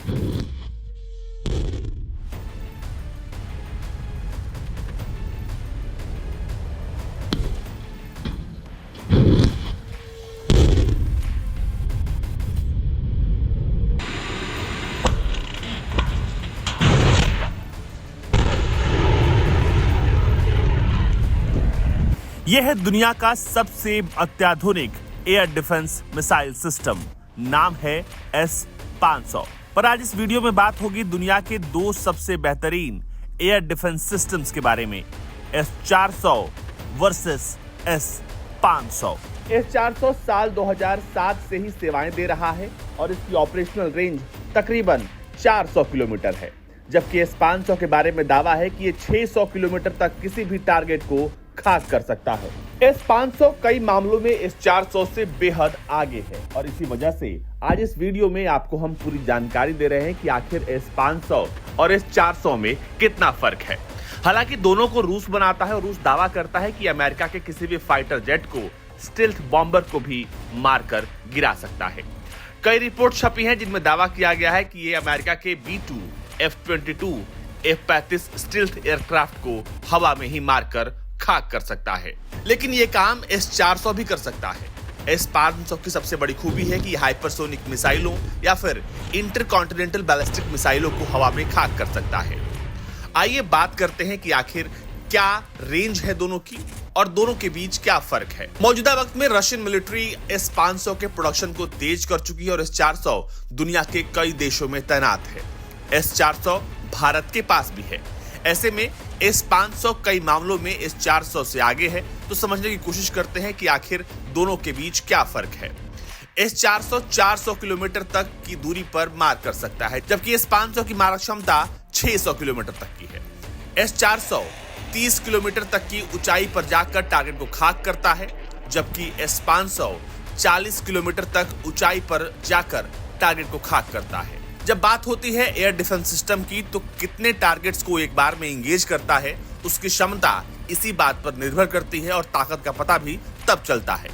यह है दुनिया का सबसे अत्याधुनिक एयर डिफेंस मिसाइल सिस्टम। नाम है S-500। पर आज इस वीडियो में बात होगी दुनिया के दो सबसे बेहतरीन एयर डिफेंस सिस्टम्स के बारे में, S-400 वर्सेस S-500। S-400 साल 2007 से ही सेवाएं दे रहा है और इसकी ऑपरेशनल रेंज तकरीबन 400 किलोमीटर है, जबकि S-500 के बारे में दावा है कि ये 600 किलोमीटर तक किसी भी टारगेट को खाक कर सकता है। S-500 कई मामलों में S-400 से बेहद आगे है और इसी वजह से आज इस वीडियो में आपको हम पूरी जानकारी दे रहे हैं कि आखिर S-500 और S-400 में कितना फर्क है। हालांकि दोनों को रूस बनाता है और रूस दावा करता है कि अमेरिका के किसी भी फाइटर जेट को, स्टील्थ बॉम्बर को भी मारकर गिरा सकता है। कई रिपोर्ट छपी हैं जिनमें दावा किया गया है कि ये अमेरिका के B-2, F-22, F-35 stealth aircraft को हवा में ही मारकर खाक कर सकता है, लेकिन यह काम S-400 भी कर सकता है। S-500 की सबसे बड़ी खूबी है कि हाइपरसोनिक मिसाइलों या फिर इंटरकॉन्टिनेंटल बैलिस्टिक मिसाइलों को हवा में खाक कर सकता है। आइए बात करते हैं कि आखिर क्या रेंज है दोनों की और दोनों के बीच क्या फर्क है। मौजूदा वक्त में रशियन मिलिट्री S-500 के प्रोडक्शन को तेज कर चुकी है और S-400 दुनिया के कई देशों में तैनात है। S-400 भारत के पास भी है। ऐसे में S-500 कई मामलों में S-400 से आगे है, तो समझने की कोशिश करते हैं कि आखिर दोनों के बीच क्या फर्क है। S-400 400 किलोमीटर तक की दूरी पर मार कर सकता है, जबकि S-500 की मारक क्षमता 600 किलोमीटर तक की है। S-400 30 किलोमीटर तक की ऊंचाई पर जाकर टारगेट को खाक करता है, जबकि S-500 40 किलोमीटर तक ऊंचाई पर जाकर टारगेट को खाक करता है। जब बात होती है एयर डिफेंस सिस्टम की, तो कितने टारगेट्स को एक बार में एंगेज करता है, उसकी क्षमता इसी बात पर निर्भर करती है और ताकत का पता भी तब चलता है।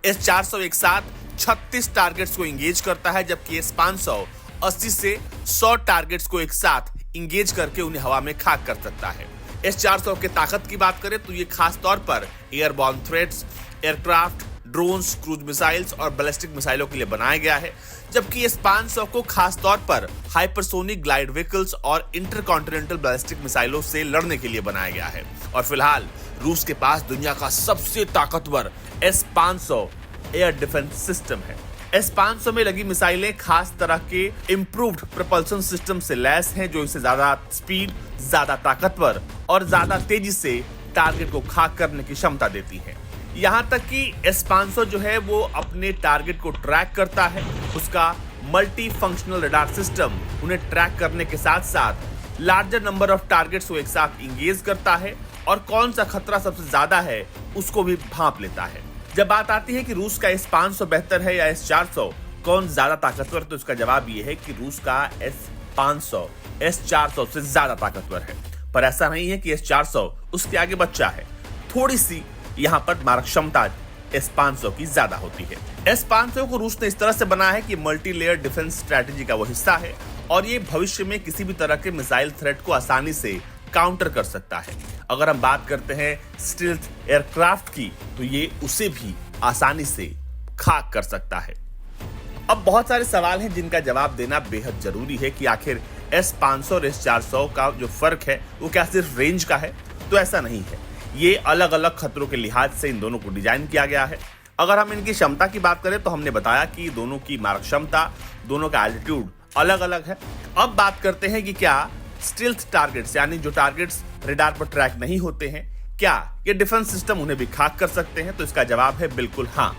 S-400 एक साथ 36 टारगेट्स को एंगेज करता है, जबकि S-500 80 से 100 टारगेट्स को एक साथ एंगेज करके उन्हें हवा में खाक कर सकता है। S-400 के ताकत की बात करें तो ये खास तौर पर airborne threats, aircraft, drones, cruise missiles और बैलिस्टिक मिसाइलों के लिए बनाया गया है, जबकि S-500 को खास तौर पर हाइपरसोनिक ग्लाइड व्हीकल्स और इंटरकॉन्टिनेंटल बैलिस्टिक मिसाइलों से लड़ने के लिए बनाया गया है। और फिलहाल रूस के पास दुनिया का सबसे ताकतवर S-500 एयर डिफेंस सिस्टम है। S-500 में लगी मिसाइलें खास तरह के इंप्रूव्ड प्रोपल्शन सिस्टम से लैस हैं, जो इसे ज्यादा स्पीड, ज्यादा ताकतवर और ज्यादा तेजी से टारगेट को खाक करने की क्षमता देती है। यहां तक कि S-500 जो है वो अपने टारगेट को ट्रैक करता है। उसका मल्टी फंक्शनल रडार सिस्टम उन्हें ट्रैक करने के साथ साथ लार्जर नंबर ऑफ टारगेट्स को एक साथ इंगेज करता है और कौन सा खतरा सबसे ज्यादा है उसको भी भांप लेता है। जब बात आती है कि रूस का S-500 बेहतर है या S-400, कौन ज्यादा ताकतवर, तो इसका जवाब ये है कि रूस का S-500 S-400 से ज्यादा ताकतवर है। पर ऐसा नहीं है कि S-400 उसके आगे बच्चा है। थोड़ी सी यहाँ पर मारक क्षमता S-500 की ज्यादा होती है। S-500 को रूस ने इस तरह से बनाया है कि मल्टी लेयर डिफेंस स्ट्रेटेजी का वो हिस्सा है और ये भविष्य में किसी भी तरह के मिसाइल थ्रेट को आसानी से काउंटर कर सकता है। अगर हम बात करते हैं स्टील्थ एयरक्राफ्ट की, तो ये उसे भी आसानी से खाक कर सकता है। अब बहुत सारे सवाल हैं जिनका जवाब देना बेहद जरूरी है कि आखिर S-500 और S-400 का जो फर्क है वो क्या सिर्फ रेंज का है? तो ऐसा नहीं है। ये अलग अलग खतरों के लिहाज से इन दोनों को डिजाइन किया गया है। अगर हम इनकी क्षमता की बात करें तो हमने बताया कि दोनों की मारक क्षमता, दोनों का एल्टीट्यूड अलग अलग है। अब बात करते हैं कि क्या स्टील्थ टारगेट्स, यानी जो टारगेट्स रडार पर ट्रैक नहीं होते हैं, क्या ये डिफेंस सिस्टम उन्हें भी खाक कर सकते हैं? तो इसका जवाब है बिल्कुल हाँ।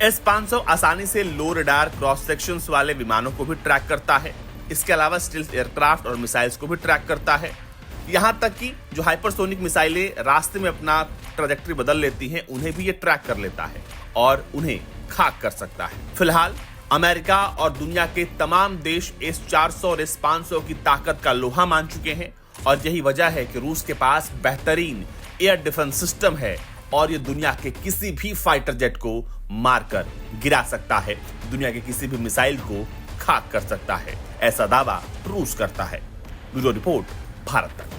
S-500 आसानी से लो रडार क्रॉस सेक्शंस वाले विमानों को भी ट्रैक करता है। इसके अलावा स्टील्थ एयरक्राफ्ट और मिसाइल्स को भी ट्रैक करता है। यहां तक कि जो हाइपरसोनिक मिसाइलें रास्ते में अपना ट्रैजेक्टरी बदल लेती हैं, उन्हें भी ये ट्रैक कर लेता है और उन्हें खाक कर सकता है। फिलहाल अमेरिका और दुनिया के तमाम देश S-400 और S-500 की ताकत का लोहा मान चुके हैं और यही वजह है कि रूस के पास बेहतरीन एयर डिफेंस सिस्टम है और ये दुनिया के किसी भी फाइटर जेट को मारकर गिरा सकता है, दुनिया के किसी भी मिसाइल को खाक कर सकता है, ऐसा दावा रूस करता है। ब्यूरो रिपोर्ट, भारत तक।